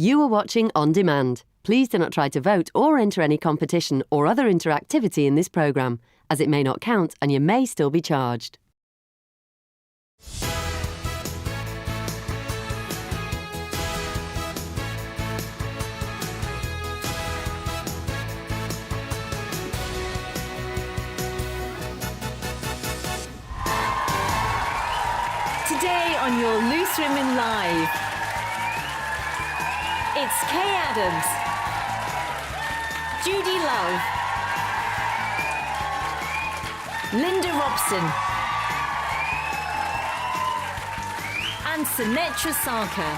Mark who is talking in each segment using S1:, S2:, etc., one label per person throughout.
S1: You are watching On Demand. Please do not try to vote or enter any competition or other interactivity in this programme, as it may not count and you may still be charged.
S2: Today on your Loose Women Live, it's Kay Adams, Judy Love, Linda Robson, and Sunetra Sarkar.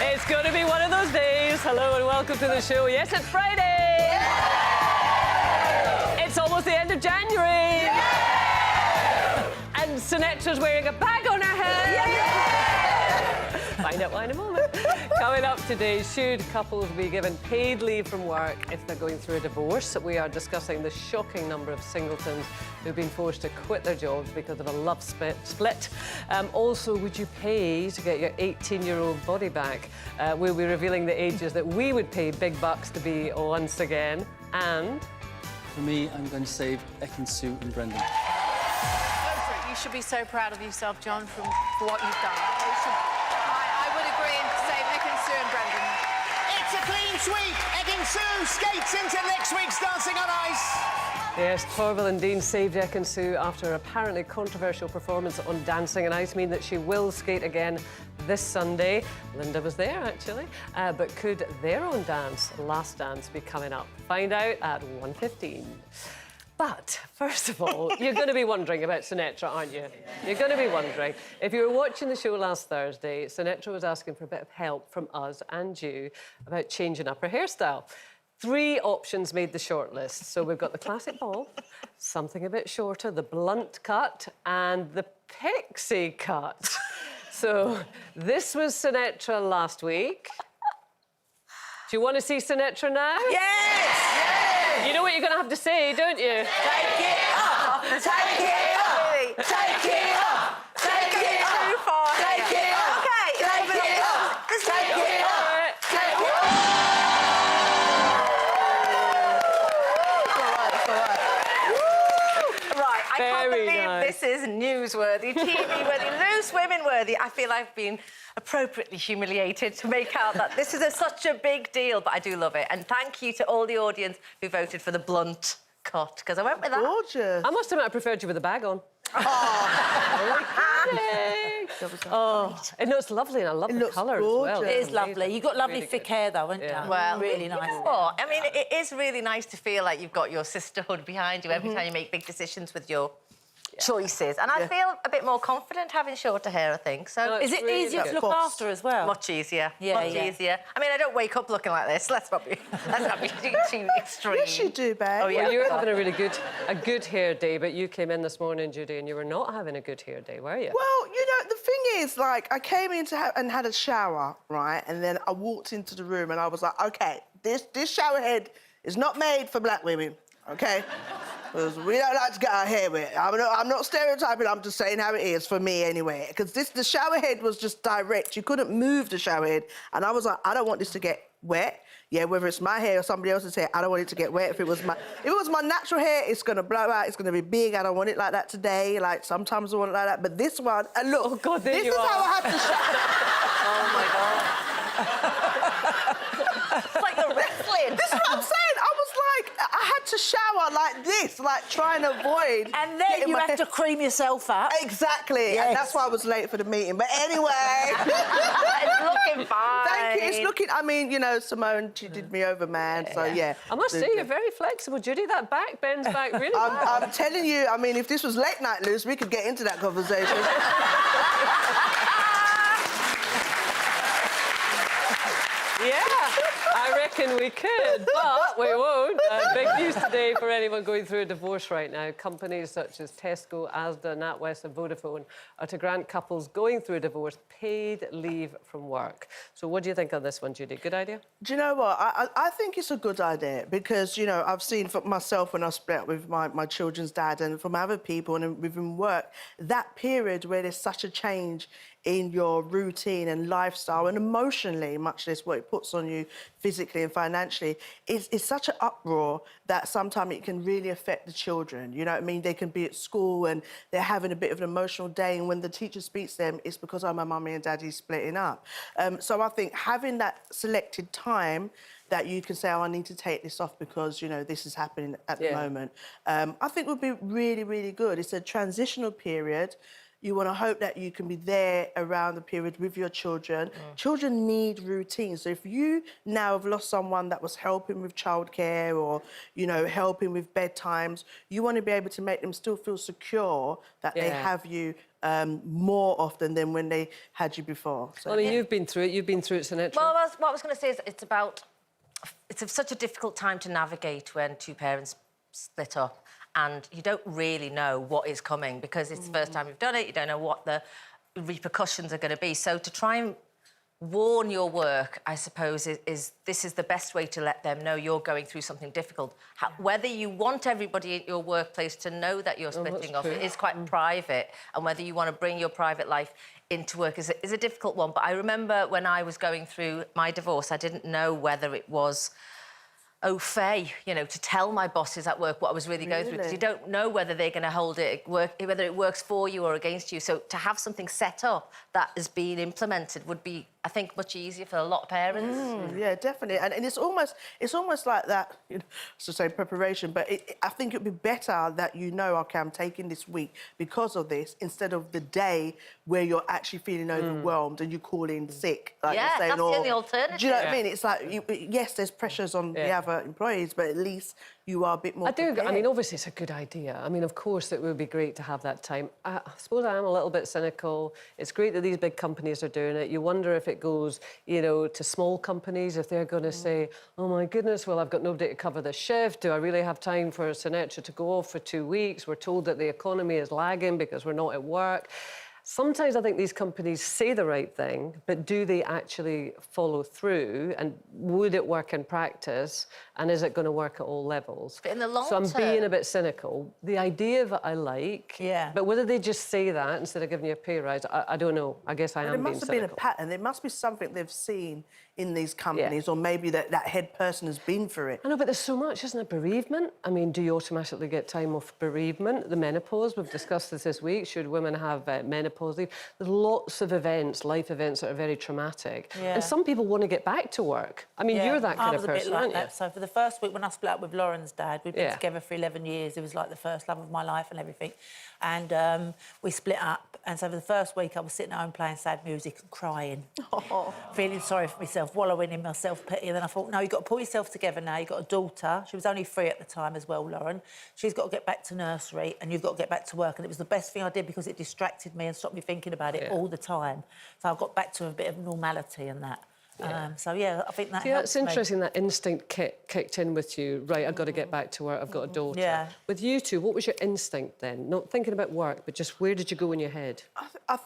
S3: It's going to be one of those days. Hello and welcome to the show. Yes, it's Friday. Yeah. It's almost the end of January. Yeah. And Sunetra's wearing a bag on her head. Yeah. Find out why in a moment. Coming up today, should couples be given paid leave from work if they're going through a divorce? We are discussing the shocking number of singletons who've been forced to quit their jobs because of a love split. Also, would you pay to get your 18-year-old body back? We'll be revealing the ages that we would pay big bucks to be once again. And
S4: for me, I'm going to save Ekin-Su and Brendan.
S5: You should be so proud of yourself, John, for what you've done. I would agree and save Ekin-Su and Brendan.
S6: It's a clean sweep. Ekin-Su skates into next week's Dancing on Ice.
S3: yes, Torvill and Dean saved Ekin-Su after an apparently controversial performance on Dancing on Ice, mean that she will skate again this Sunday. Linda was there, actually. But could their own dance, Last Dance, be coming up? Find out at 1:15. But, first of all, you're going to be wondering about Sunetra, aren't you? You're going to be wondering. If you were watching the show last Thursday, Sunetra was asking for a bit of help from us and you about changing up her hairstyle. 3 options made the shortlist. So we've got the classic ball, something a bit shorter, the blunt cut, and the pixie cut. So this was Sunetra last week. Do you want to see Sunetra now?
S6: Yes!
S3: You know what you're going to have to say, don't you?
S6: Take it up! Take it up! Take it up! Take it up!
S5: Too far.
S6: Take it up!
S5: Okay.
S6: Take it up! Take it up! Take it up!
S5: Right, I can't
S3: Very
S5: believe
S3: nice.
S5: this is newsworthy, TV-worthy, Loose Women-worthy. I feel I've been appropriately humiliated to make out that this is such a big deal, but I do love it. And thank you to all the audience who voted for the blunt cut, because I went with that.
S6: Gorgeous.
S3: I must admit I preferred you with a bag on. Oh, and no, it's lovely, and I love the
S6: looks
S3: colour as well.
S6: gorgeous.
S7: It is
S3: It's
S7: lovely.
S3: amazing.
S7: You've got lovely
S3: Really
S7: thick
S3: good.
S7: hair, though, haven't
S3: Yeah.
S7: you?
S5: Well,
S7: really
S5: you
S7: nice.
S5: know what? I mean, it is really nice to feel like you've got your sisterhood behind you every time you make big decisions with your choices. And I feel a bit more confident having shorter hair, I think. So
S3: No,
S7: Is it
S3: really
S7: easier
S3: good.
S7: to look after as well?
S5: much easier.
S7: Yeah,
S5: much
S7: yeah.
S5: easier. I mean, I don't wake up looking like this. Let's not be too extreme.
S6: Yes, you do, babe.
S5: Oh, yeah.
S3: Well, you were having a good hair day, but you came in this morning, Judy, and you were not having a good hair day, were you?
S8: Well, you know, the thing is, like, I came in and had a shower, right? And then I walked into the room and I was like, OK, this shower head is not made for black women, OK? Because we don't like to get our hair wet. I'm not stereotyping, I'm just saying how it is, for me anyway. Because the shower head was just direct. You couldn't move the shower head. And I was like, I don't want this to get wet. Yeah, whether it's my hair or somebody else's hair, I don't want it to get wet. If it was my natural hair, it's going to blow out, it's going to be big. I don't want it like that today. Like, sometimes I want it like that. But this one, and look,
S3: Oh, God, there
S8: this
S3: you
S8: is
S3: are.
S8: how I have to shower.
S5: It's like the wrestling.
S8: This is what I'm saying. I was like, I had to shower like this, like trying to avoid.
S7: And then
S8: getting
S7: you
S8: my
S7: have to
S8: hair-
S7: cream yourself up.
S8: Exactly.
S7: Yes.
S8: And that's why I was late for the meeting. But anyway.
S5: It's looking fine.
S8: Thank you. It's looking, I mean, you know, Simone, she did me over, man. So, yeah.
S3: I must say, you're very flexible, Judy. That back bends back really well.
S8: I'm telling you, I mean, if this was late night, Luce, we could get into that conversation.
S3: Yeah, I thinking we could, but we won't. Big news today for anyone going through a divorce right now. Companies such as Tesco, Asda, NatWest and Vodafone are to grant couples going through a divorce paid leave from work. So what do you think of this one, Judy? Good idea?
S8: Do you know what? I think it's a good idea because, you know, I've seen for myself when I split up with my children's dad and from other people and within work, that period where there's such a change in your routine and lifestyle and emotionally, much less what it puts on you physically and financially, is such an uproar that sometimes it can really affect the children. You know what I mean? They can be at school and they're having a bit of an emotional day, and when the teacher speaks to them, it's because, oh, my mummy and daddy's splitting up. So I think having that selected time that you can say, oh, I need to take this off because, you know, this is happening at the moment, I think would be really, really good. It's a transitional period. You want to hope that you can be there around the period with your children. Children need routine. So if you now have lost someone that was helping with childcare or, you know, helping with bedtimes, you want to be able to make them still feel secure that they have you more often than when they had you before. So,
S3: I mean, you've been through it, Sinatra.
S5: Well, what I was going to say is it's such a difficult time to navigate when two parents split up and you don't really know what is coming because it's the first time you've done it, you don't know what the repercussions are going to be. So to try and warn your work, I suppose, is this is the best way to let them know you're going through something difficult. Whether you want everybody at your workplace to know that you're splitting off, it is quite private, and whether you want to bring your private life into work is a difficult one. But I remember when I was going through my divorce, I didn't know whether it was au fait, you know, to tell my bosses at work what I was really going through, because you don't know whether they're going to hold it, whether it works for you or against you. So to have something set up that is being implemented would be, I think, much easier for a lot of parents.
S8: Yeah, definitely. And it's almost like that, you know, to say preparation, but I think it'd be better that you know, OK, I'm taking this week because of this, instead of the day where you're actually feeling overwhelmed and you call in sick. Like
S5: Yeah,
S8: you're saying,
S5: that's the only alternative.
S8: Do you know what I mean? It's like, yes, there's pressures on the other employees, but at least you are a bit more prepared.
S3: I mean, obviously it's a good idea. I mean, of course it would be great to have that time. I suppose I am a little bit cynical. It's great that these big companies are doing it. You wonder if it goes, you know, to small companies, if they're going to say, oh my goodness, well, I've got nobody to cover the shift. Do I really have time for Sinatra to go off for 2 weeks? We're told that the economy is lagging because we're not at work. Sometimes I think these companies say the right thing, but do they actually follow through? And would it work in practice? And is it going to work at all levels?
S5: But in the long
S3: term... So I'm being a bit cynical. The idea of it I like, but whether they just say that instead of giving you a pay rise, I don't know. I guess I am being cynical.
S8: There must have been a pattern. There must be something they've seen in these companies, or maybe that head person has been through it.
S3: I know, but there's so much, isn't there? Bereavement. I mean, do you automatically get time off bereavement? The menopause, we've discussed this week. Should women have menopause leave? There's lots of events, life events that are very traumatic. And some people want to get back to work. I mean, you're that kind of person, aren't you?
S6: So for the first week when I split up with Lauren's dad, we'd been together for 11 years. It was like the first love of my life and everything. And we split up. And so for the first week, I was sitting at home playing sad music and crying, feeling sorry for myself, wallowing in my self-pity. And then I thought, no, you've got to pull yourself together now. You've got a daughter. She was only 3 at the time as well, Lauren. She's got to get back to nursery and you've got to get back to work. And it was the best thing I did because it distracted me and stopped me thinking about it all the time. So I got back to a bit of normality and that. So, yeah, I think that helps
S3: it's interesting that instinct kicked in with you. Right, I've got to get back to work, I've got a daughter.
S6: Yeah.
S3: With you two, what was your instinct then? Not thinking about work, but just where did you go in your head?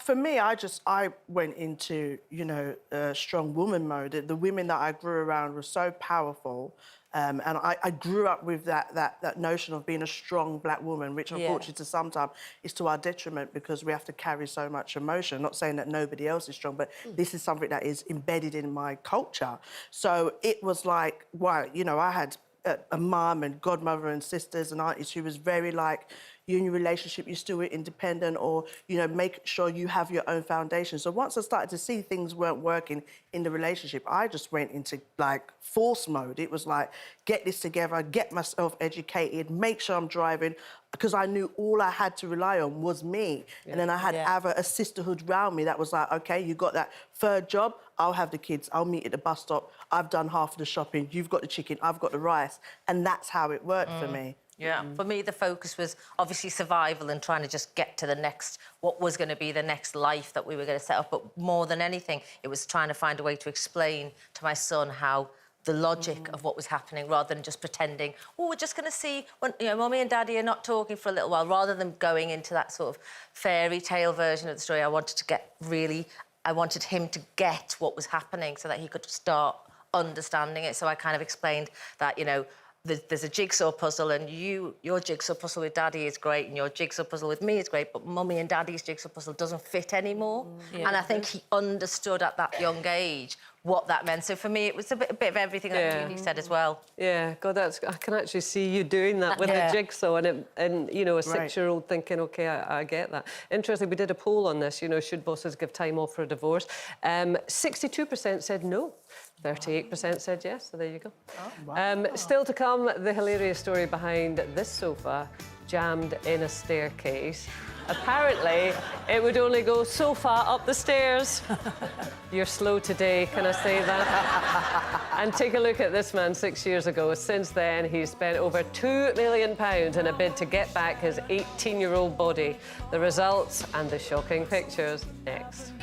S8: For me, I went into, you know, strong woman mode. The women that I grew around were so powerful. And I grew up with that notion of being a strong black woman, which unfortunately sometimes is to our detriment because we have to carry so much emotion. Not saying that nobody else is strong, but this is something that is embedded in my culture. So it was like, wow, you know, I had a mum and godmother and sisters and aunties who was very like, you in your relationship, you're still independent, or, you know, make sure you have your own foundation. So once I started to see things weren't working in the relationship, I just went into, like, force mode. It was like, get this together, get myself educated, make sure I'm driving, because I knew all I had to rely on was me. And then I had a sisterhood around me that was like, OK, you got that 3rd job, I'll have the kids, I'll meet at the bus stop, I've done half of the shopping, you've got the chicken, I've got the rice. And that's how it worked for me.
S5: Yeah, for me, the focus was obviously survival and trying to just get to the next, what was going to be the next life that we were going to set up. But more than anything, it was trying to find a way to explain to my son how the logic of what was happening rather than just pretending, oh, we're just going to see when, you know, Mummy and Daddy are not talking for a little while, rather than going into that sort of fairy tale version of the story. I wanted him to get what was happening so that he could start understanding it. So I kind of explained that, you know, there's a jigsaw puzzle, and your jigsaw puzzle with Daddy is great, and your jigsaw puzzle with me is great, but Mummy and Daddy's jigsaw puzzle doesn't fit anymore. And I think he understood at that young age what that meant. So for me, it was a bit of everything that Julie said as well.
S3: Yeah, God, I can actually see you doing that with the jigsaw, and you know, a 6-year-old thinking, OK, I get that. Interesting, we did a poll on this, you know, should bosses give time off for a divorce? 62% said no. 38% said yes, so there you go. Oh, wow. Still to come, the hilarious story behind this sofa jammed in a staircase. Apparently, it would only go so far up the stairs. You're slow today, can I say that? And take a look at this man 6 years ago. Since then, he's spent over £2 million in a bid to get back his 18-year-old body. The results and the shocking pictures next.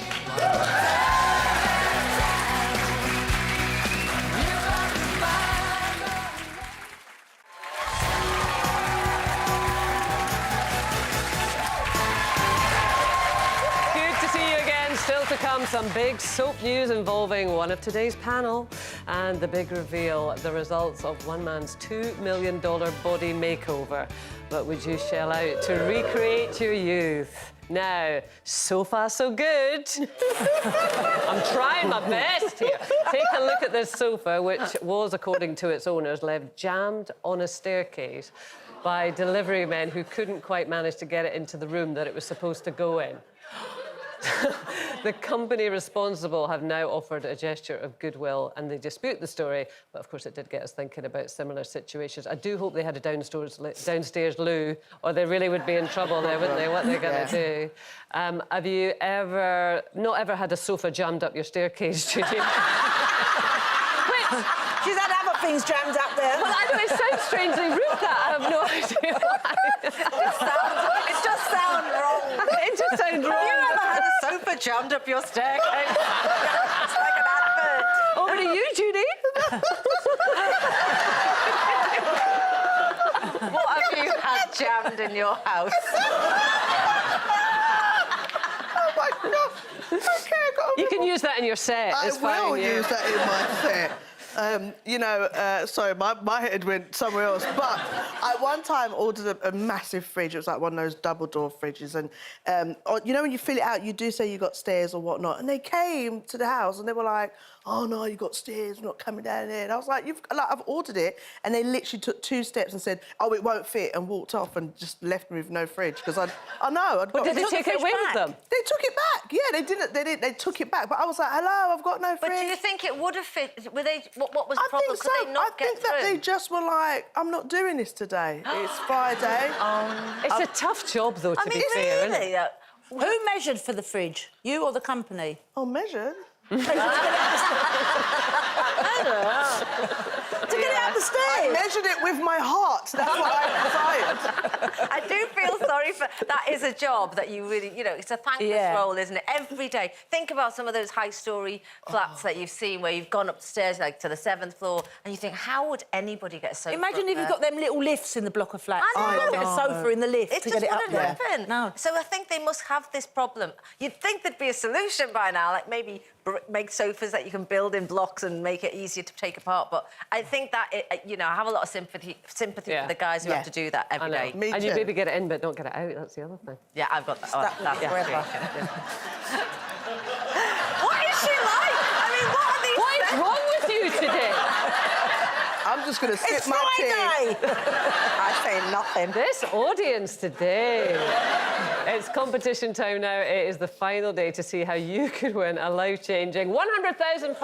S3: Still to come, some big soap news involving one of today's panel, and the big reveal, the results of one man's $2 million body makeover. But would you shell out to recreate your youth? Now, so far so good. I'm trying my best here. Take a look at this sofa, which was, according to its owners, left jammed on a staircase by delivery men who couldn't quite manage to get it into the room that it was supposed to go in. The company responsible have now offered a gesture of goodwill, and they dispute the story, but of course it did get us thinking about similar situations. I do hope they had a downstairs loo, or they really would be in trouble there, wouldn't they? What they're going to do. Have you not ever had a sofa jammed up your staircase, Judy?
S6: She's had other things jammed up there.
S3: Well, I know, it sounds strangely rude, that. I have no idea why.
S5: It just sounds wrong.
S3: It just sounds wrong.
S5: Have you ever had a sofa jammed up your staircase? It's like an advert.
S3: Over to you, Judy.
S5: What have you had jammed in your house?
S8: Oh, my God. OK, I got
S3: You can use that in your set.
S8: I
S3: It's fine,
S8: will
S3: yeah.
S8: use that in my set. You know, sorry, my head went somewhere else. But I one time ordered a massive fridge. It was like one of those double-door fridges. And, you know, when you fill it out, you do say you got stairs or whatnot. And they came to the house and they were like, oh, no, you got stairs, we're not coming down there. And I was like, I've ordered it. And they literally took 2 steps and said, oh, it won't fit, and walked off and just left me with no fridge. Because I know.
S3: But did they take it away with them?
S8: They took it back. Yeah, they took it back. But I was like, hello, I've got no fridge.
S5: But do you think it would have fit? Were they? What was the
S8: I
S5: problem?
S8: think so.
S5: Could they not
S8: I
S5: get
S8: think that
S5: through?
S8: they just were like, I'm not doing this today. It's Friday.
S3: It's a tough job, though, to be fair, isn't it?
S6: Who measured for the fridge? You or the company?
S8: Oh, measured?
S6: To get it up the stairs.
S8: I measured it with my heart. That's what I decided.
S5: I do feel sorry for... That is a job that you really... You know, it's a thankless role, isn't it? Every day. Think about some of those high-storey flats that you've seen where you've gone upstairs, like, to the 7th floor, and you think, how would anybody get a sofa
S6: Imagine if you've got them little lifts in the block of flats.
S5: I know.
S6: You've got to get a sofa in the lift
S5: It
S6: to
S5: just
S6: get it up
S5: wouldn't
S6: there.
S5: happen.
S6: No.
S5: So I think they must have this problem. You'd think there'd be a solution by now, like maybe make sofas that you can build in blocks and make it easier to take apart. But I think that, you know, I have a lot of sympathy for the guys who have to do that every day.
S8: Me
S3: And
S8: too.
S3: you maybe get it in, but don't get it out. That's the other thing.
S5: Yeah, I've got that.
S6: Stuck with it forever.
S5: What is she like? I mean, what are these...
S3: What is wrong with you today?
S8: I'm just going to sip
S6: It's
S8: my tea.
S6: Friday!
S8: I say nothing.
S3: This audience today. It's competition time now. It is the final day to see how you could win a life-changing £100,000.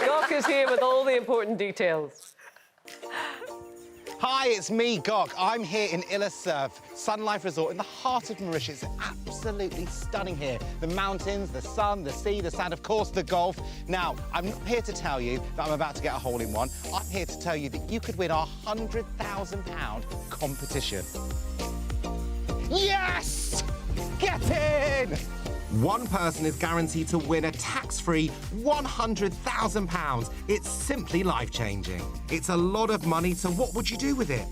S3: Gok is here with all the important details.
S7: Hi, it's me, Gok. I'm here in Ila Surf, Sun Life Resort in the heart of Mauritius. It's absolutely stunning here. The mountains, the sun, the sea, the sand, of course, the golf. Now, I'm not here to tell you that I'm about to get a hole-in-one. I'm here to tell you that you could win our £100,000 competition. Yes! Get in! One person is guaranteed to win a tax-free £100,000. It's simply life-changing. It's a lot of money, so what would you do with it?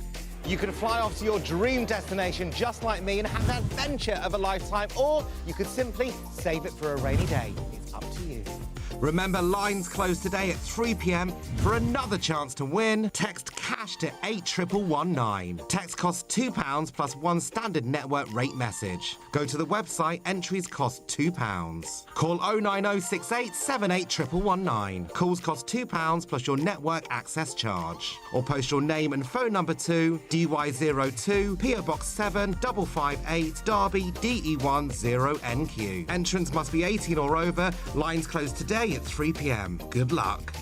S7: You could fly off to your dream destination just like me and have the adventure of a lifetime, or you could simply save it for a rainy day. It's up to you. Remember, lines close today at 3 p.m. For another chance to win, text CASH to 81119. Text costs £2 plus one standard network rate message. Go to the website, entries cost £2. Call 09068 781119. Calls cost £2 plus your network access charge. Or post your name and phone number to DY02 PO Box 7 558 Derby DE10NQ. Entrance must be 18 or over. Lines close today at 3 p.m. Good luck.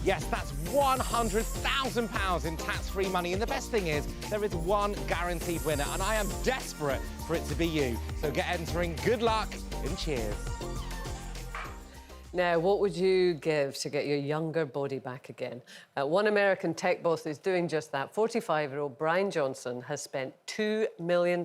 S7: Yes, that's £100,000 in tax-free money. And the best thing is, there is one guaranteed winner, and I am desperate for it to be you. So get entering. Good luck and cheers.
S3: Now, what would you give to get your younger body back again? One American tech boss is doing just that. 45-year-old Brian Johnson has spent $2 million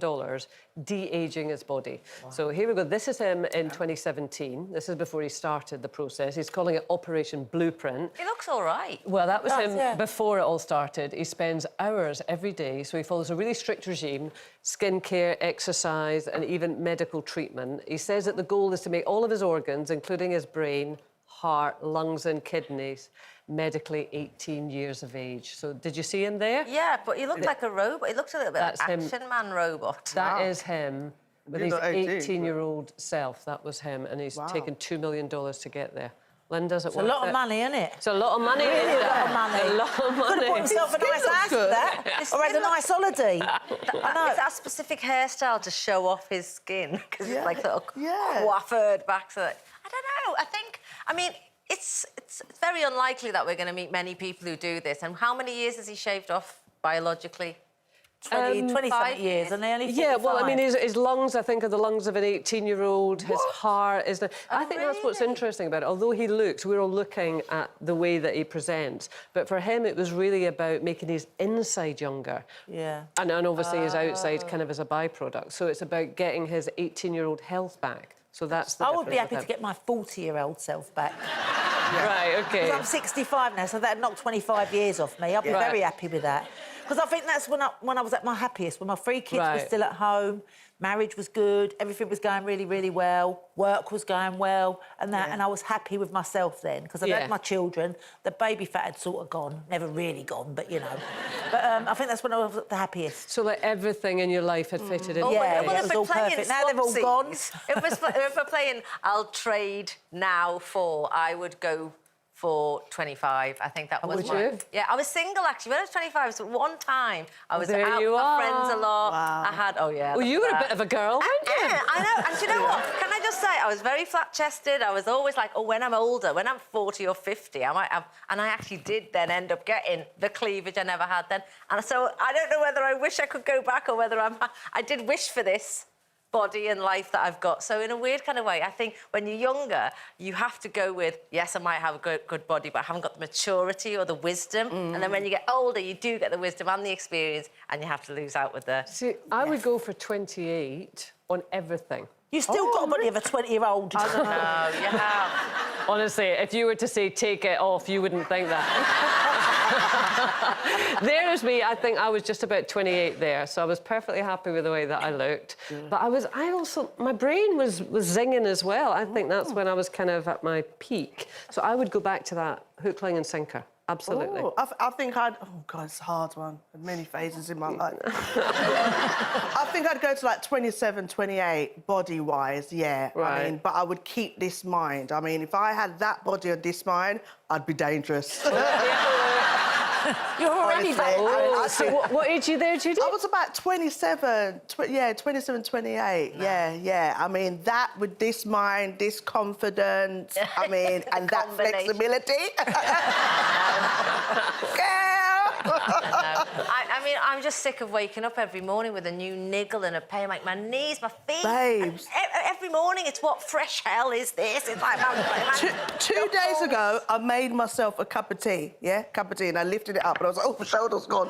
S3: de-aging his body. Wow. So here we go. This is him in 2017. This is before he started the process. He's calling it Operation Blueprint.
S5: He looks all right.
S3: Well, that was him before it all started. He spends hours every day, so he follows a really strict regime, skincare, exercise, and even medical treatment. He says that the goal is to make all of his organs, including his brain, heart, lungs and kidneys, medically 18 years of age. So did you see him there?
S5: Yeah, but he looked like a robot. He looked a little bit like Action Man robot.
S3: That is him with his 18-year-old self. That was him, and he's taken $2 million to get there. Linda's at
S6: work. It's a lot of money, isn't it?
S3: It's a lot of money.
S6: Really a lot of money.
S3: A lot of money.
S6: Could have bought himself a nice house for that. Or had a nice holiday.
S5: I know. It's that specific hairstyle to show off his skin, because it's like little coiffured back. So I don't know. I mean, it's very unlikely that we're going to meet many people who do this. And how many years has he shaved off biologically?
S6: 20-something years, and they only 45.
S3: Yeah, well, I mean, his lungs, I think, are the lungs of an 18-year-old. His heart is the... I think that's what's interesting about it. Although he looks, we're all looking at the way that he presents. But for him, it was really about making his inside younger.
S6: Yeah.
S3: And obviously his outside kind of as a byproduct. So it's about getting his 18-year-old health back. So that's the
S6: I would be happy to get my 40-year-old self back.
S3: Right, OK.
S6: Because I'm 65 now, so that'd knock 25 years off me. I'd be very happy with that. Because I think that's when I was at my happiest, when my 3 kids were still at home, marriage was good, everything was going really, really well, work was going well, and that, and I was happy with myself then, because I'd had my children. The baby fat had sort of gone, never really gone, but, you know. But I think that's when I was at the happiest.
S3: So, like, everything in your life had fitted in?
S5: Yeah,
S6: well, it was all perfect. Now they've all gone.
S5: If we're playing I'll trade now for, I would go for 25. I think that was
S3: my...
S5: Yeah, I was single, actually. When I was 25, so one time I was
S3: there
S5: out
S3: you
S5: with my
S3: are.
S5: friends a lot.
S8: Wow.
S5: I had... Oh, yeah.
S3: Well, you were a bit of a girl, weren't you?
S5: I know. And do you know what? Can I just say, I was very flat-chested. I was always like, oh, when I'm older, when I'm 40 or 50, I might have... And I actually did then end up getting the cleavage I never had then. And so I don't know whether I wish I could go back or whether I did wish for this body and life that I've got. So in a weird kind of way, I think when you're younger, you have to go with, yes, I might have a good body, but I haven't got the maturity or the wisdom. And then when you get older, you do get the wisdom and the experience, and you have to lose out with the...
S3: See, I would go for 28 on everything.
S6: You still got a body of a 20-year-old.
S5: I don't know, you have.
S3: Honestly, if you were to say take it off, you wouldn't think that. There's me. I think I was just about 28 there, so I was perfectly happy with the way that I looked. But I also, my brain was zinging as well. I think that's when I was kind of at my peak. So I would go back to that hook, line and sinker. Absolutely.
S8: Oh, I think I'd... Oh, God, it's a hard one. Many phases in my life. I think I'd go to, like, 27, 28, body-wise, yeah.
S3: Right.
S8: I mean, but I would keep this mind. I mean, if I had that body and this mind, I'd be dangerous.
S6: You're already back.
S3: So what age are you there, Judy?
S8: I was about 27, 27, 28, yeah. I mean, that with this mind, this confidence, I mean, and that flexibility.
S5: I mean, I'm just sick of waking up every morning with a new niggle and a pain, like my knees, my feet.
S8: Babes.
S5: Every morning, it's what fresh hell is this? It's like...
S8: Two days ago, I made myself a cup of tea, and I lifted it up, and I was like, oh, my shoulder's gone.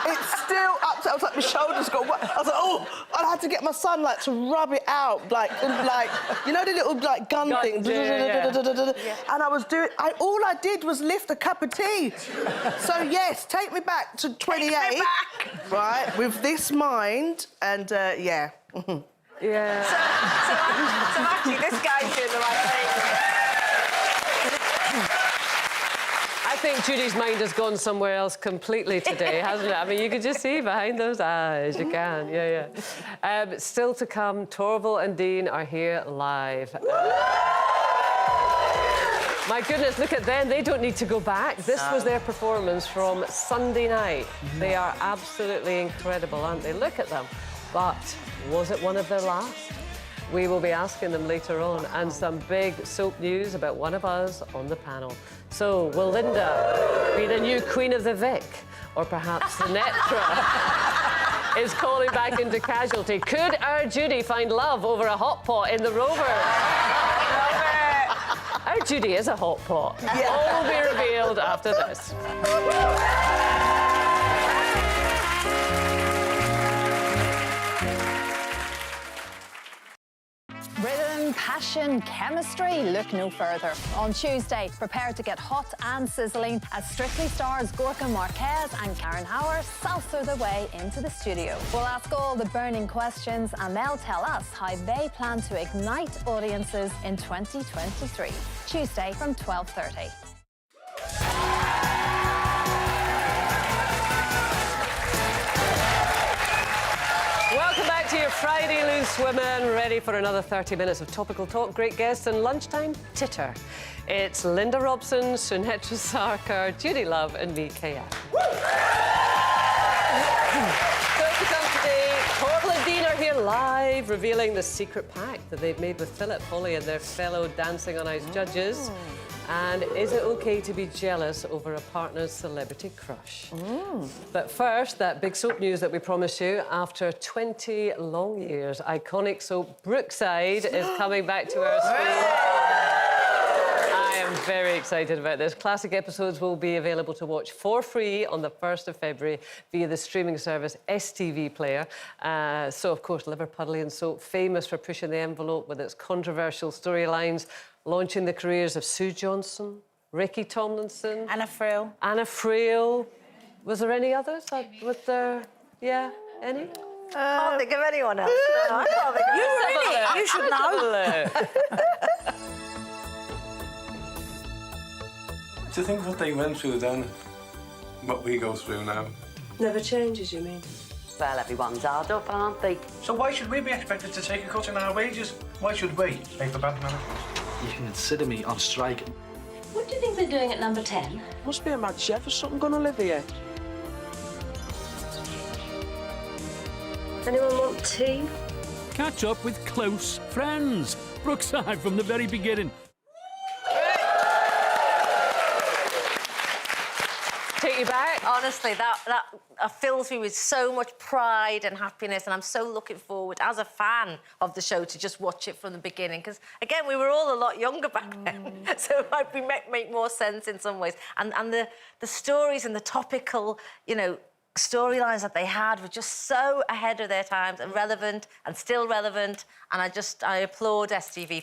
S8: It still upset. I was like, my shoulders got wet. I was like, oh, and I had to get my son like to rub it out, like you know the little like gun thing. And I was doing. All I did was lift a cup of tea. So yes, take me back to 28.
S5: Take me back.
S8: Right, with this mind, and yeah.
S3: Yeah.
S5: So actually, this guy's doing the right thing.
S3: I think Judy's mind has gone somewhere else completely today, hasn't it? I mean, you can just see behind those eyes. You can, yeah. Still to come, Torval and Dean are here live. My goodness, look at them. They don't need to go back. This was their performance from Sunday night. They are absolutely incredible, aren't they? Look at them. But was it one of their last? We will be asking them later on, and some big soap news about one of us on the panel. So, will Linda be the new Queen of the Vic? Or perhaps Sinetra is calling back into Casualty? Could our Judy find love over a hot pot in the Rover? Our Judy is a hot pot. All will be revealed after this.
S9: Rhythm, passion, chemistry, look no further. On Tuesday, prepare to get hot and sizzling as Strictly stars Gorka Marquez and Karen Hauer salsa their way into the studio. We'll ask all the burning questions and they'll tell us how they plan to ignite audiences in 2023. Tuesday from 12:30.
S3: Welcome back to your Friday Loose Women, ready for another 30 minutes of topical talk, great guests and lunchtime titter. It's Linda Robson, Sunetra Sarkar, Judy Love and me, Kaya. So to come today, Torval and Dean are here live, revealing the secret pact that they've made with Philip, Holly and their fellow Dancing on Ice judges. And is it okay to be jealous over a partner's celebrity crush? But first, that big soap news that we promised you. After 20 long years, iconic soap Brookside is coming back to our screen. I am very excited about this. Classic episodes will be available to watch for free on the 1st of February via the streaming service STV Player. So, of course, Liverpudlian soap, famous for pushing the envelope with its controversial storylines, launching the careers of Sue Johnson, Ricky Tomlinson,
S6: Anna Friel.
S3: Anna Friel. Was there any others? Yeah, any?
S5: I can't think of anyone else. No, I can't think of
S6: You should know.
S10: To think what they went through then, what we go through now.
S2: Never changes, you mean?
S1: Well, everyone's hard up, aren't they?
S10: So why should we be expected to take a cut in our wages? Why should we pay for bad management?
S4: You can consider me on strike.
S2: What do you think they're doing at number 10?
S11: Must be a mad chef or something gonna live here.
S2: Anyone want tea?
S12: Catch up with close friends. Brookside from the very beginning.
S3: Take you back.
S5: Honestly, that fills me with so much pride and happiness, and I'm so looking forward, as a fan of the show, to just watch it from the beginning. Because, again, we were all a lot younger back then, so it might make more sense in some ways. And the stories and the topical, you know, storylines that they had were just so ahead of their times and relevant and still relevant. And I applaud STV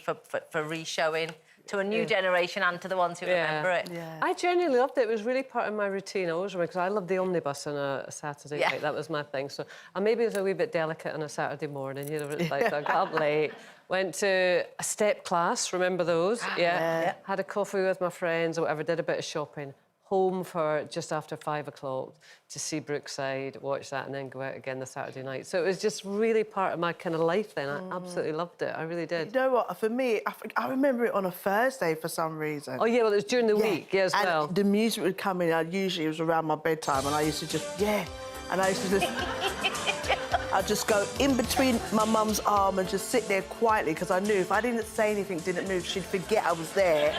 S5: for re-showing to a new generation and to the ones who remember it.
S3: I genuinely loved it. It was really part of my routine. I always remember, because I loved the omnibus on a Saturday night. That was my thing. So maybe it was a wee bit delicate on a Saturday morning. You know, it's like I got up late, went to a step class. Remember those? Had a coffee with my friends or whatever. Did a bit of shopping. Home for just after 5 o'clock to see Brookside, watch that, and then go out again the Saturday night. So it was just really part of my kind of life then. I absolutely loved it. I really did.
S8: You know what? For me, I remember it on a Thursday for some reason.
S3: Oh, yeah, well, it was during the week, as well.
S8: And the music would come in, usually it was around my bedtime, and I used to just, and I used to just... I'd just go in between my mum's arm and just sit there quietly, because I knew if I didn't say anything, didn't move, she'd forget I was there.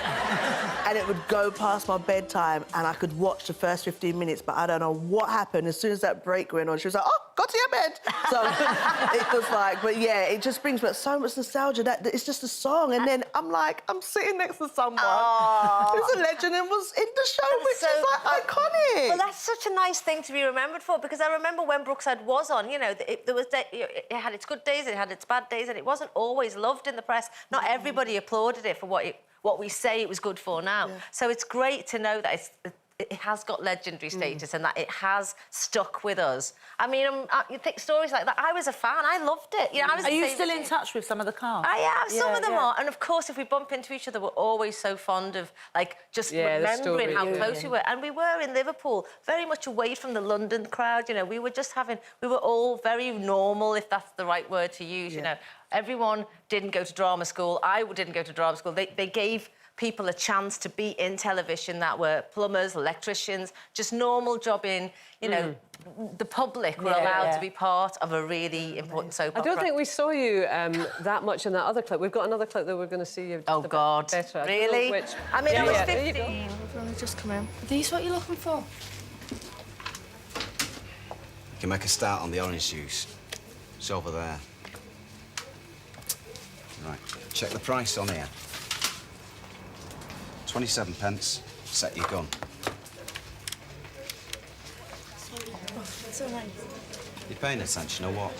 S8: And it would go past my bedtime and I could watch the first 15 minutes, but I don't know what happened. As soon as that break went on, she was like, oh, go to your bed. So it was like, but yeah, it just brings back so much nostalgia. That it's just a song, and then I'm like, I'm sitting next to someone who's a legend and was in the show, which is like iconic.
S5: Well, that's such a nice thing to be remembered for, because I remember when Brookside was on, you know, it had its good days, it had its bad days, and it wasn't always loved in the press. Not everybody applauded it for what we say it was good for now. Yeah. So it's great to know that it has got legendary status and that it has stuck with us. I mean, you think stories like that. I was a fan. I loved it. You know,
S6: Are you still in touch with some of the cast?
S5: I am. Some of them are. And of course, if we bump into each other, we're always so fond of just remembering how close we were. And we were in Liverpool, very much away from the London crowd. You know, we were all very normal, if that's the right word to use. You know, everyone didn't go to drama school. I didn't go to drama school. They gave people a chance to be in television that were plumbers, electricians, just normal jobbing, you know, the public were allowed to be part of a really important soap opera.
S3: I don't think we saw you that much in that other clip. We've got another clip that we're going to see you
S5: Oh, God.
S3: better.
S5: Really?
S3: Which...
S5: I mean, I was 15.
S13: We've only just come in. Are these what you're looking for?
S14: You can make a start on the orange juice. It's over there. Right, check the price on here. 27 pence. Set your gun.
S13: It's all right.
S14: You paying attention or what?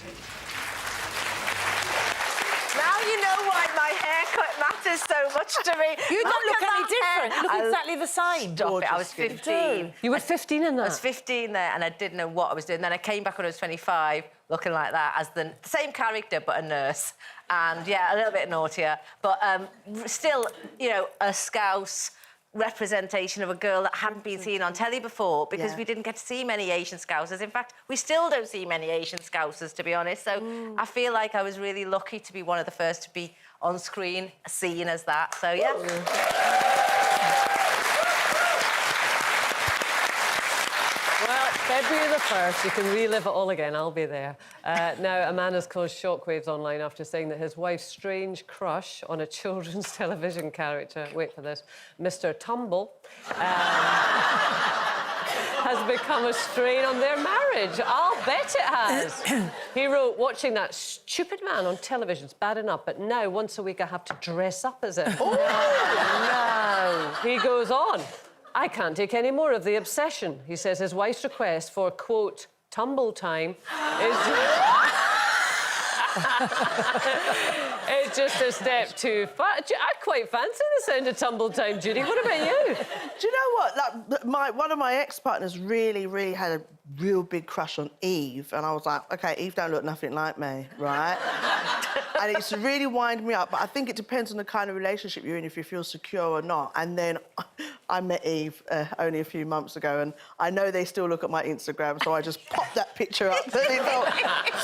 S5: Now you know why my haircut matters so much to me.
S6: You don't look any different. You look exactly the same.
S5: Stop it. I was 15.
S3: You were 15 in that?
S5: I was 15 there, and I didn't know what I was doing. Then I came back when I was 25, looking like that, as the same character, but a nurse. And, yeah, a little bit naughtier. But still, you know, a Scouse representation of a girl that hadn't been seen on telly before, because we didn't get to see many Asian Scousers. In fact, we still don't see many Asian Scousers, to be honest. So I feel like I was really lucky to be one of the first to be on screen, seen as that. So, yeah.
S3: Well, February the 1st, you can relive it all again. I'll be there. Now, a man has caused shockwaves online after saying that his wife's strange crush on a children's television character, wait for this, Mr. Tumble, has become a strain on their marriage. I'll bet it has. He wrote, watching that stupid man on television's bad enough, but now once a week I have to dress up as it. Oh, no. He goes on. I can't take any more of the obsession. He says his wife's request for, quote, tumble time is... It's just a step too far. I quite fancy the sound of tumble time, Judy. What about you?
S8: Do you know what? Like, one of my ex-partners really had a real big crush on Eve, and I was like, OK, Eve don't look nothing like me, right? And it's really wind me up, but I think it depends on the kind of relationship you're in, if you feel secure or not. And then I met Eve only a few months ago, and I know they still look at my Instagram, so I just popped that picture up. And it felt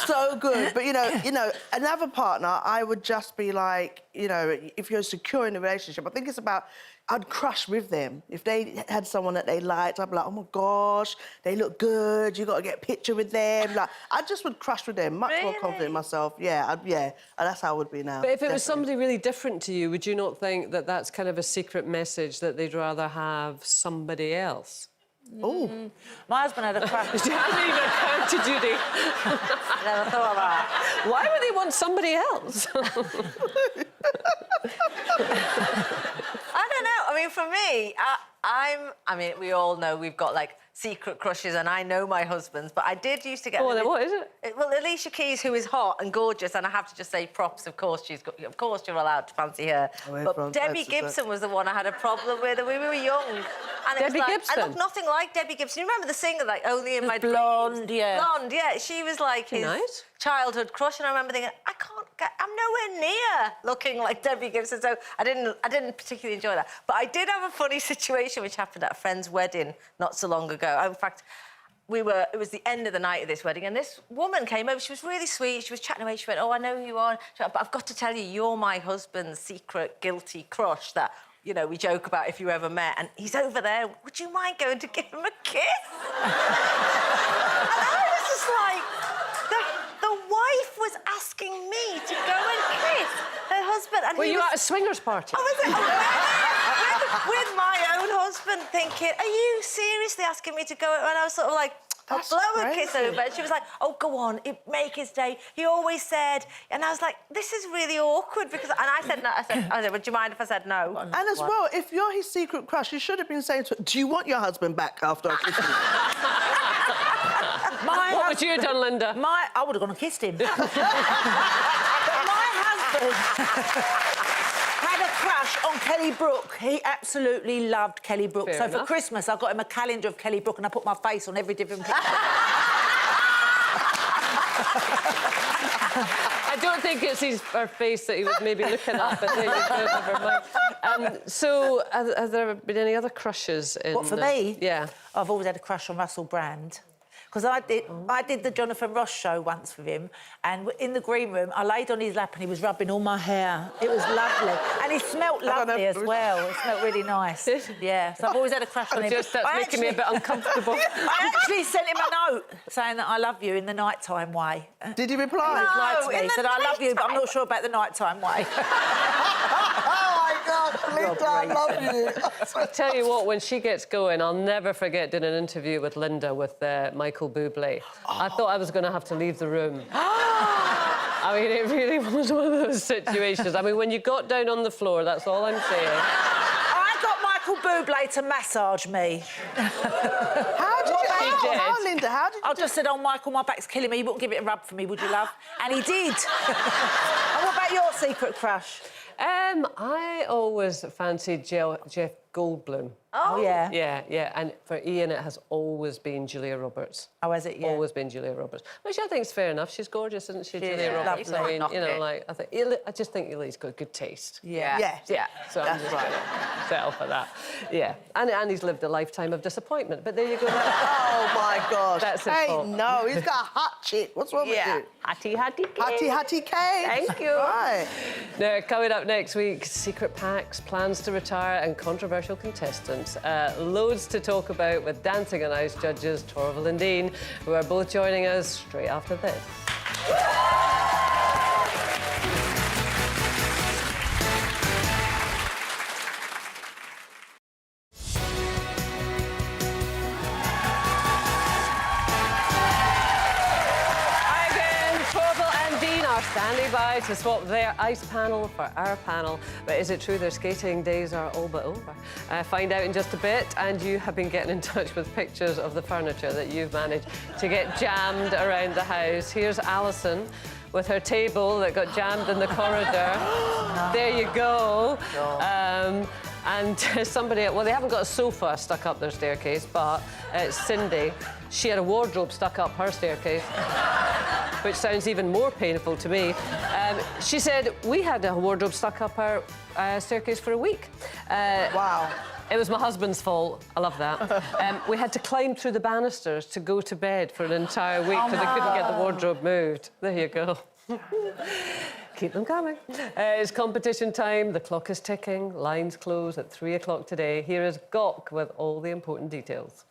S8: so good. But, you know, another partner, I would just be like, you know, if you're secure in a relationship, I think it's about... I'd crush with them. If they had someone that they liked, I'd be like, oh, my gosh, they look good, you got to get a picture with them. Like, I just would crush with them, much more confident in myself. Yeah, that's how I would be now.
S3: But if it was somebody really different to you, would you not think that that's kind of a secret message that they'd rather have somebody else?
S8: Oh.
S6: My husband had a crush.
S3: You haven't even counted, Judy.
S5: Never thought of that.
S3: Why would they want somebody else?
S5: I don't know. I mean, for me, I mean, we all know we've got, like, secret crushes, and I know my husband's, but I did used to get...
S3: Oh, then what is it?
S5: Well, Alicia Keys, who is hot and gorgeous, and I have to just say props, of course, of course you're allowed to fancy her. But Debbie Gibson was the one I had a problem with, and we were young. And
S3: Debbie Gibson?
S5: I look nothing like Debbie Gibson. You remember the singer, like, Only in My Dreams?
S6: Blonde, yeah.
S5: Blonde, yeah. She was, like, his childhood crush, and I remember thinking, I'm nowhere near looking like Debbie Gibson, so I didn't particularly enjoy that. But I did have a funny situation which happened at a friend's wedding not so long ago. In fact, it was the end of the night of this wedding, and this woman came over. She was really sweet. She was chatting away. She went, oh, I know who you are. She went, but I've got to tell you, you're my husband's secret guilty crush that, you know, we joke about if you ever met. And he's over there. Would you mind going to give him a kiss? And I was just like... The wife was asking me to go and kiss her husband. And
S3: were you at a swingers party?
S5: I was with my own husband, thinking, are you seriously asking me to go? And I was sort of like,
S8: That's
S5: blow a kiss
S8: crazy.
S5: over. And she was like, oh, go on, make his day. He always said... And I was like, this is really awkward because... And I said no. I said, would you mind if I said no?
S8: And as well, if you're his secret crush, you should have been saying to him, do you want your husband back after I kissed you?
S3: What would you have done, Linda?
S6: I would have gone and kissed him. But my husband had a crush on Kelly Brook. He absolutely loved Kelly Brook.
S3: Fair
S6: so for
S3: enough.
S6: Christmas, I got him a calendar of Kelly Brook and I put my face on every different picture.
S3: I don't think it's her face that he was maybe looking at, but there you go, never mind. So, has there been any other crushes in...
S6: What, for me?
S3: Yeah.
S6: I've always had a crush on Russell Brand. Because I did the Jonathan Ross show once with him, and in the green room, I laid on his lap and he was rubbing all my hair. It was lovely. And he smelt lovely as well. It smelt really nice. Yeah, so I've always had a crush on him.
S3: That's making me a bit uncomfortable.
S6: I actually sent him a note saying that I love you in the nighttime way.
S8: Did he reply?
S6: He replied to me.
S5: in
S6: He
S5: the
S6: said, I love you, but I'm not sure about the nighttime way.
S8: Linda, I love you.
S3: I tell you what, when she gets going, I'll never forget doing an interview with Linda with Michael Bublé. I thought I was going to have to leave the room. I mean, it really was one of those situations. I mean, when you got down on the floor, that's all I'm saying.
S6: I got Michael Bublé to massage me.
S8: How did you... How, Linda, how did you...
S6: I just said, oh, Michael, my back's killing me. You wouldn't give it a rub for me, would you, love? And he did. And what about your secret crush?
S3: I always fancied Jeff Goldblum.
S6: Oh, yeah.
S3: Yeah. And for Ian, it has always been Julia Roberts.
S6: Oh, has it? Yeah.
S3: Always been Julia Roberts. Which I think is fair enough. She's gorgeous, isn't she, Julia
S6: is,
S3: Roberts?
S6: lovely.
S3: I mean, you know, like, I just think Ely's got good taste.
S6: Yeah.
S3: Yeah. So I'm just going to settle for that. Yeah. And he's lived a lifetime of disappointment. But there you go.
S8: Oh, my gosh.
S3: That's his
S8: Hey,
S3: fault.
S8: no, he's got a hot chick. What's wrong with you?
S3: Hattie cake.
S8: Hattie cake.
S3: Thank you.
S8: Right.
S3: Now, coming up next week, secret packs, plans to retire and controversial contestants. Loads to talk about with Dancing on Ice judges Torvill and Dean, who are both joining us straight after this. Standing by to swap their ice panel for our panel. But is it true their skating days are all but over? Find out in just a bit. And you have been getting in touch with pictures of the furniture that you've managed to get jammed around the house. Here's Alison with her table that got jammed in the corridor. There you go. And somebody, well, they haven't got a sofa stuck up their staircase, but it's Cindy. She had a wardrobe stuck up her staircase, which sounds even more painful to me. She said, we had a wardrobe stuck up our staircase for a week.
S8: Wow.
S3: It was my husband's fault. I love that. We had to climb through the banisters to go to bed for an entire week because they couldn't get the wardrobe moved. There you go. Keep them coming. It's competition time. The clock is ticking. Lines close at 3 o'clock today. Here is Gok with all the important details.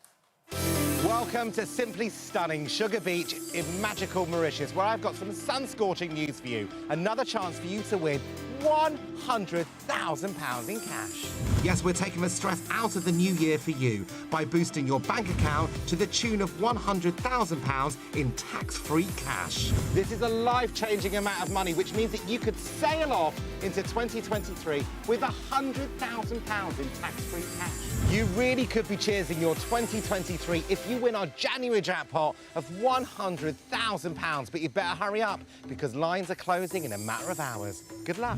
S7: Welcome to Simply Stunning Sugar Beach in magical Mauritius, where I've got some sun-scorching news for you. Another chance for you to win £100,000 in cash. Yes, we're taking the stress out of the new year for you by boosting your bank account to the tune of £100,000 in tax-free cash. This is a life-changing amount of money, which means that you could sail off into 2023 with £100,000 in tax-free cash. You really could be cheersing your 2023 if you win our January jackpot of £100,000, but you better hurry up because lines are closing in a matter of hours. Good luck.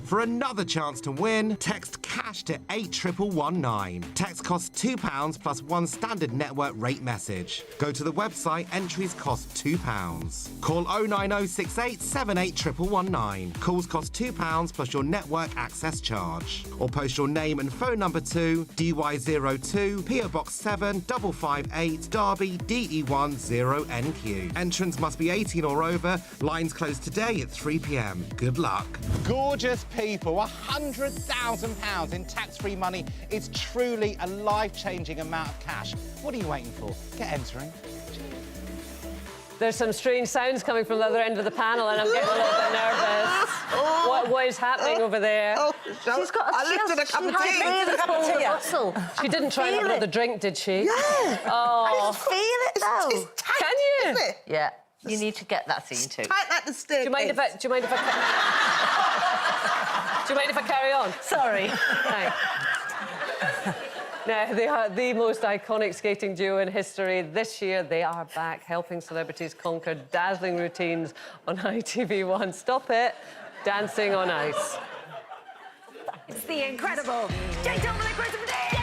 S7: For another chance to win, text CASH to 81119. Text costs £2 plus one standard network rate message. Go to the website, entries cost £2. Call 09068 781119. Calls cost £2 plus your network access charge. Or post your name and phone number to DY02 PO Box 7 558 Derby DE10NQ. Entrants must be 18 or over. Lines close today at 3 p.m. Good luck. Gorgeous people, £100,000 in tax-free money is truly a life-changing amount of cash. What are you waiting for? Get entering.
S3: There's some strange sounds coming from the other end of the panel, and I'm getting a little bit nervous. What is happening over there?
S5: She's got a
S8: lifted a cup of tea.
S3: She didn't try another drink, did she?
S8: Yeah.
S3: Oh.
S5: I just feel it, though.
S8: It's tight,
S3: Can you?
S8: isn't it?
S5: Yeah. You need to get that scene too.
S8: Tight like the staircase.
S3: Do you mind if I carry on?
S5: Sorry.
S3: Right. Now, they are the most iconic skating duo in history. This year, they are back, helping celebrities conquer dazzling routines on ITV1. Stop it. Dancing on Ice.
S2: It's the incredible Jane Torval and Chris O'Dea.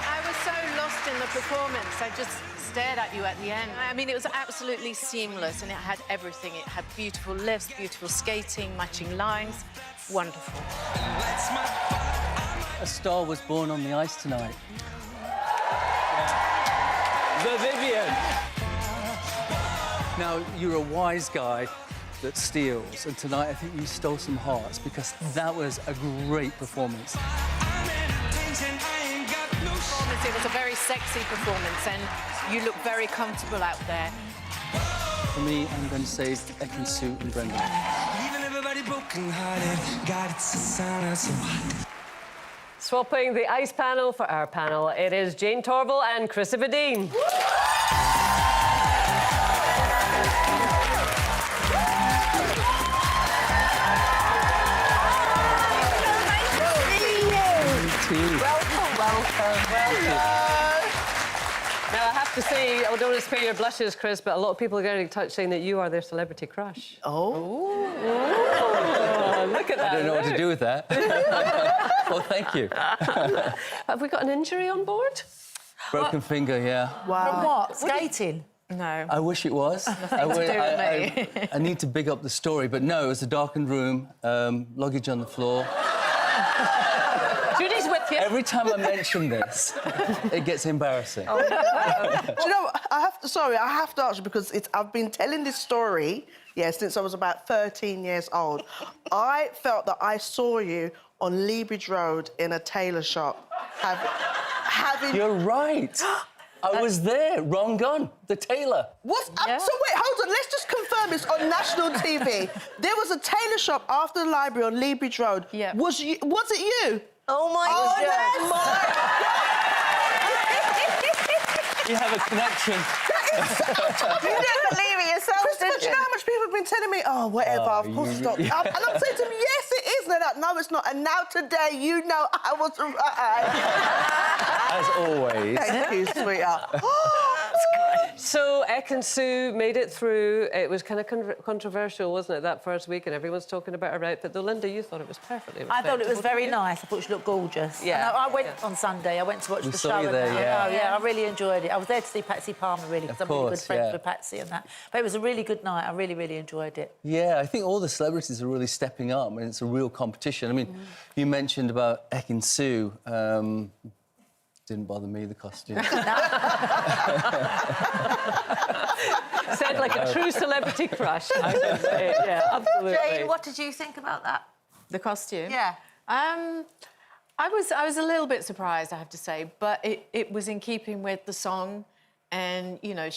S15: I was so lost in the performance. I just stared at you at the end. I mean, it was absolutely seamless, and it had everything. It had beautiful lifts, beautiful skating, matching lines. Wonderful.
S4: A star was born on the ice tonight.
S12: The Vivian.
S4: Now, you're a wise guy that steals, and tonight I think you stole some hearts because that was a great performance.
S15: It was a very sexy performance, and you look very comfortable out there.
S4: For me, I'm going to say Ekin-Su and Brendan.
S3: Swapping the ice panel for our panel, it is Jane Torval and Chris O'Dea. Welcome. Now, I have to say, I don't want to spare your blushes, Chris, but a lot of people are getting in touch saying that you are their celebrity crush.
S8: Oh.
S3: Look at that.
S4: I don't know what to do with that. Well, thank you.
S3: Have we got an injury on board?
S4: Broken finger, yeah.
S8: Wow.
S6: From what? Skating?
S15: No.
S4: I wish it was. I need to big up the story, but no, it was a darkened room, luggage on the floor.
S3: Judy's with you.
S4: Every time I mention this, it gets embarrassing.
S8: Do you know what? I have to ask you because I've been telling this story, since I was about 13 years old. I felt that I saw you on Leabridge Road in a tailor shop, having...
S4: You're right. I was there. Wrong gun. The tailor.
S8: What? So wait, hold on. Let's just confirm this on national TV. There was a tailor shop after the library on Leabridge Road.
S15: Yeah.
S8: Was it you?
S5: Oh, my God.
S4: You have a connection.
S5: You didn't believe it yourself,
S8: Christopher, do you know how much people have been telling me, oh, whatever, of course it's not. And I'm saying to them, yes, it is. They're like, no, it's not. And now today, you know I was right.
S4: As always.
S8: Thank you, sweetheart.
S3: So, Ekin-Su made it through. It was kind of controversial, wasn't it, that first week? And everyone's talking about her outfit. Though, Linda, you thought it was perfectly
S6: I thought it was very
S3: didn't you?
S6: nice. I thought she looked gorgeous.
S3: Yeah.
S6: And I went on Sunday. I went to watch
S4: We
S6: the
S4: saw
S6: show.
S4: you there,
S6: I really enjoyed it. I was there to see Patsy Palmer, really, because I'm really good friends with Patsy and that. But it was a really good night. I really, really enjoyed it.
S4: Yeah, I think all the celebrities are really stepping up, and it's a real competition. I mean, you mentioned about Ekin-Su. Didn't bother me, the costume.
S3: Said like a true celebrity crush, I would say. Yeah, absolutely.
S5: Jane, what did you think about that?
S15: The costume?
S5: Yeah.
S15: I was a little bit surprised, I have to say, but it was in keeping with the song, and you know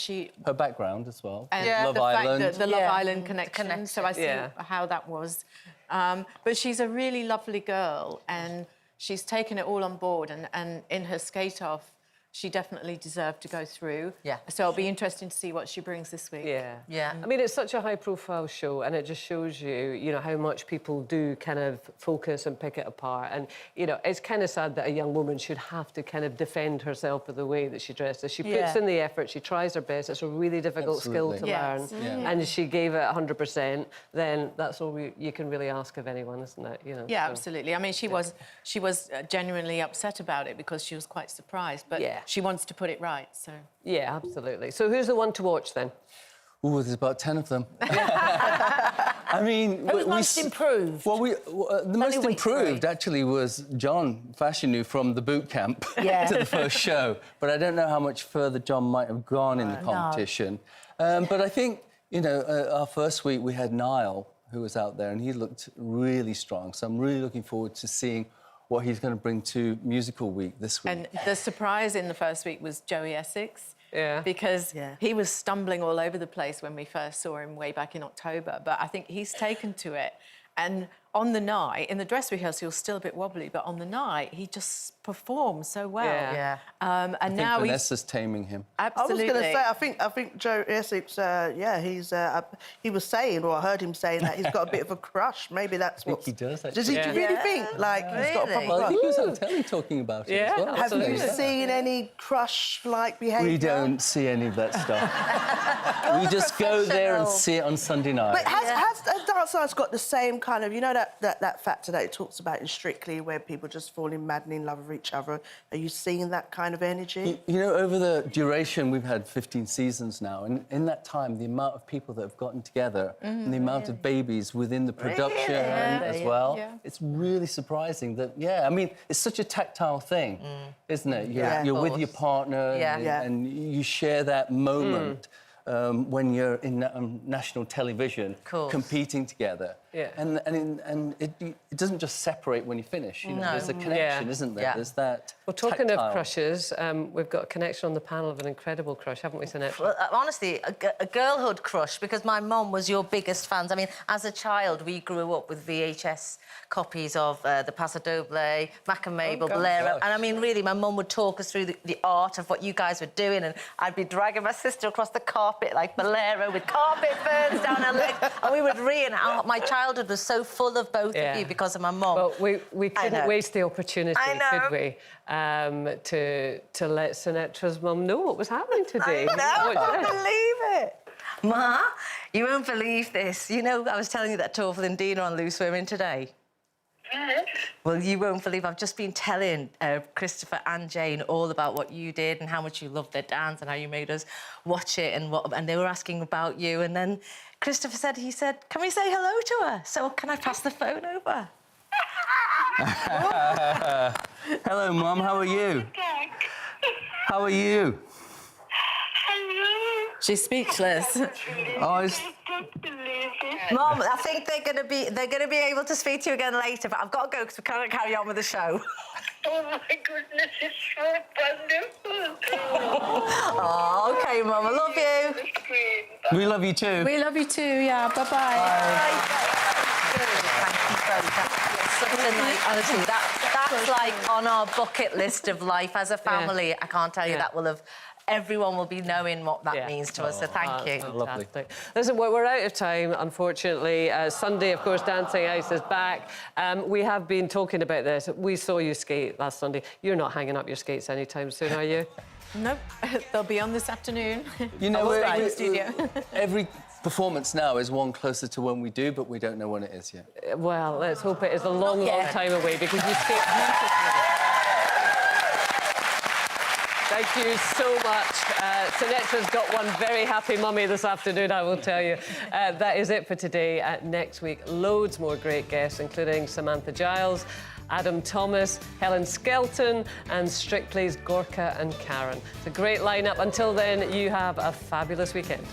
S4: her background as well.
S15: And
S4: Love
S15: the
S4: Island.
S15: fact that the Love Island connection. So I see how that was. But she's a really lovely girl, and she's taken it all on board. And in her skate off, she definitely deserved to go through.
S5: Yeah.
S15: So it'll be interesting to see what she brings this week.
S3: Yeah.
S5: Yeah.
S3: I mean, it's such a high-profile show, and it just shows you, how much people do kind of focus and pick it apart. And, it's kind of sad that a young woman should have to kind of defend herself for the way that she dresses. She puts in the effort, she tries her best. It's a really difficult skill to learn.
S15: Yeah.
S3: And she gave it 100%. Then that's all you can really ask of anyone, isn't it?
S15: Yeah, absolutely. I mean, she was genuinely upset about it because she was quite surprised, but she wants to put it right, so...
S3: Yeah, absolutely. So who's the one to watch, then?
S4: Ooh, there's about 10 of them. I mean...
S6: Who's most improved?
S4: Well, the most improved, actually, was John Fashanu from the boot camp to the first show. But I don't know how much further John might have gone in the competition. But I think, our first week, we had Niall, who was out there, and he looked really strong. So I'm really looking forward to seeing what he's going to bring to Musical Week this week.
S15: And the surprise in the first week was Joey Essex.
S3: Yeah.
S15: Because he was stumbling all over the place when we first saw him way back in October. But I think he's taken to it. And on the night, in the dress rehearsal, he was still a bit wobbly, but on the night, he just performed so well.
S5: Yeah.
S15: And
S4: I think
S15: now
S4: Vanessa's taming him.
S15: Absolutely.
S8: I was going to say, I think Joe Essex, he was saying, or I heard him saying that he's got a bit of a crush. Maybe that's what
S4: he does.
S8: Does he really think like he's got a proper
S4: Well, I
S8: crush?
S4: think he was on telly talking about it as well.
S8: Have you
S4: Absolutely.
S8: seen any crush-like behaviour?
S4: We don't see any of that stuff. We just go there and see it on Sunday night.
S8: But has Dance Nights got the same kind of, you know, that factor that it talks about in Strictly, where people just fall in maddening love with each other? Are you seeing that kind of energy?
S4: You know, over the duration, we've had 15 seasons now, and in that time, the amount of people that have gotten together and the amount of babies within the production as well, it's really surprising that, I mean, it's such a tactile thing, isn't it? You're with your partner and you share that moment. When you're in national television, competing together, and it doesn't just separate when you finish. You know, there's a connection, isn't there? There's that.
S3: Well, talking
S4: tactile.
S3: of crushes, we've got a connection on the panel of an incredible crush, haven't we, Sinetra?
S5: Well, honestly, a girlhood crush, because my mum was your biggest fans. I mean, as a child, we grew up with VHS copies of The Paso Doble, Mac and Mabel, Bolero. And I mean, really, my mum would talk us through the art of what you guys were doing, and I'd be dragging my sister across the carpet like Bolero with carpet ferns down her legs, and we would my childhood was so full of both of you because of my mum.
S3: Well, we couldn't waste the opportunity, could we, to let Sinetra's mum know what was happening today.
S5: I can't believe it. Ma, you won't believe this. You know, I was telling you that Torval and Dean are on Loose Women today.
S16: Yes.
S5: Well, you won't believe I've just been telling Christopher and Jane all about what you did and how much you loved their dance and how you made us watch it and they were asking about you. And then Christopher said, can we say hello to her? So can I pass the phone over?
S4: Hello, Mum. How are you? How are you?
S15: She's speechless.
S5: Mum, I think they're going to be able to speak to you again later, but I've got to go because we can't carry on with the show.
S16: Oh my goodness, it's so wonderful.
S5: Oh, OK, Mum, I love you.
S4: We love you too.
S15: We love you too, yeah. Bye-bye.
S5: Thank you both. Such a nice, honestly, that's like on our bucket list of life as a family. I can't tell you that will have... Everyone will be knowing what that means to us, so thank you.
S3: Lovely. Listen, we're out of time, unfortunately. Sunday, of course, Dancing Ice is back. We have been talking about this. We saw you skate last Sunday. You're not hanging up your skates anytime soon, are you?
S15: Nope. They'll be on this afternoon.
S4: You know,
S15: in the studio.
S4: Every performance now is one closer to when we do, but we don't know when it is yet.
S3: Well, let's hope it is a long, long time away, because you skate beautifully. Thank you so much. Sinetra's got one very happy mummy this afternoon, I will tell you. That is it for today. Next week, loads more great guests, including Samantha Giles, Adam Thomas, Helen Skelton, and Strictly's Gorka and Karen. It's a great lineup. Until then, you have a fabulous weekend.